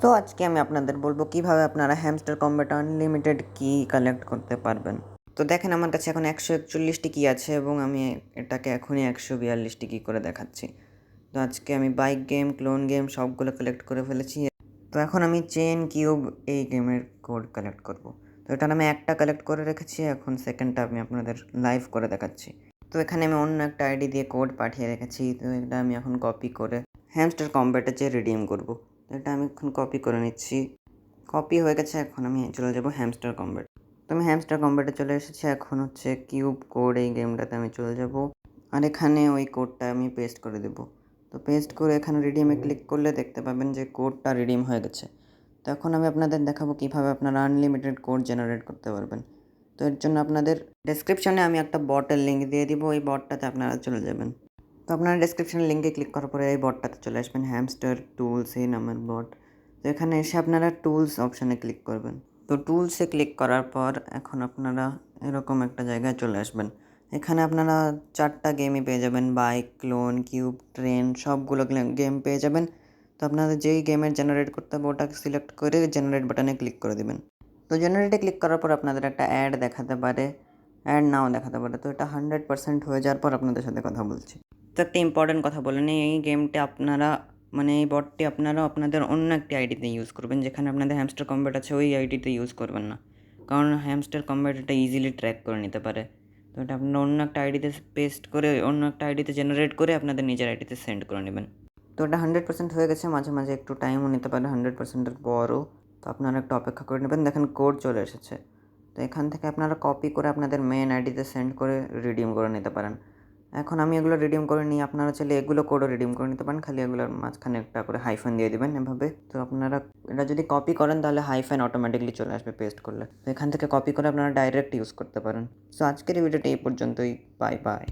তো আজকে আমি আপনাদের বলবো কিভাবে আপনারা হ্যামস্টার কম্বেট আনলিমিটেড কি কালেক্ট করতে পারবেন। তো দেখেন আমার কাছে এখন 141টি কি আছে এবং আমি এটাকে এখনই 142টি কি করে দেখাচ্ছি। তো আজকে আমি বাইক গেম, ক্লোন গেম সবগুলো কালেক্ট করে ফেলেছি। তো এখন আমি চেন কিউব এই গেমের কোড কালেক্ট করব। তো এটা আমি একটা কালেক্ট করে রেখেছি, এখন সেকেন্ডটা আমি আপনাদের লাইভ করে দেখাচ্ছি। তো এখানে আমি অন্য একটা আইডি দিয়ে কোড পাঠিয়ে রেখেছি। তো এটা আমি এখন কপি করে হ্যামস্টার কম্বেটে চেয়ে রিডিম করব। তো এটা আমি এখন কপি করে নিচ্ছি। কপি হয়ে গেছে, এখন আমি চলে যাব হ্যামস্টার কম্বেট। তো আমি হ্যামস্টার কম্বেটে চলে এসেছি। এখন হচ্ছে কিউব কোড এই গেমটাতে আমি চলে যাব, আর এখানে ওই কোডটা আমি পেস্ট করে দেব। তো পেস্ট করে এখানে রিডিমে ক্লিক করলে দেখতে পাবেন যে কোডটা রিডিম হয়ে গেছে। তো এখন আমি আপনাদের দেখাবো কীভাবে আপনারা আনলিমিটেড কোড জেনারেট করতে পারবেন। তো এর জন্য আপনাদের ডেসক্রিপশনে আমি একটা বটের লিঙ্ক দিয়ে দিব, ওই বটটাতে আপনারা চলে যাবেন। তো আপনারা ডেসক্রিপশনের লিঙ্কে ক্লিক করার পরে এই বটটাতে চলে আসবেন, হ্যামস্টার টুলস এই নামের বট। তো এখানে এসে আপনারা টুলস অপশানে ক্লিক করবেন। তো টুলসে ক্লিক করার পর এখন আপনারা এরকম একটা জায়গায় চলে আসবেন। এখানে আপনারা 4টা গেমই পেয়ে যাবেন, বাইক, ক্লোন, কিউব, ট্রেন সবগুলো গেম পেয়ে যাবেন। তো আপনাদের যেই গেমের জেনারেট করতে হবে ওটাকে সিলেক্ট করে জেনারেট বাটনে ক্লিক করে দেবেন। তো জেনারেটে ক্লিক করার পর আপনাদের একটা অ্যাড দেখাতে পারে, অ্যাড নাও দেখাতে পারে। তো এটা 100% হয়ে যাওয়ার পর আপনাদের সাথে কথা বলছি। তো একটা ইম্পর্টেন্ট কথা বলে নিই, এই গেমটা আপনারা এই বটটি আপনারা আপনাদের অন্য একটি আইডিতে ইউজ করবেন, যেখানে আপনাদের হ্যামস্টার কম্বেট আছে ওই আইডিতে ইউজ করবেন না, কারণ হ্যামস্টার কম্বেট এটা ইজিলি ট্র্যাক করে নিতে পারে। তো এটা আপনারা অন্য একটা আইডিতে পেস্ট করে অন্য একটা আইডিতে জেনারেট করে আপনাদের নিজের আইডিতে সেন্ড করে নেবেন। তো এটা 100% হয়ে গেছে, মাঝে মাঝে একটু টাইমও নিতে পারে 100%-এর পরও। তো আপনারা একটু অপেক্ষা করে নেবেন, দেখেন কোড চলে এসেছে। তো এখান থেকে আপনারা কপি করে আপনাদের মেন আইডিতে সেন্ড করে রিডিম করে নিতে পারেন। এখন আমি এগুলো রিডিম করে নিই, আপনারা চাইলে এগুলো কোডও রিডিম করে নিতে পারেন, খালি এগুলোর মাঝখানে একটা করে হাইফেন দিয়ে দেবেন এভাবে। তো আপনারা এটা যদি কপি করেন তাহলে হাইফেন অটোমেটিকলি চলে আসবে পেস্ট করলে। তো এখান থেকে কপি করে আপনারা ডাইরেক্ট ইউজ করতে পারেন। সো আজকের এই ভিডিওটা এই পর্যন্তই। Bye bye.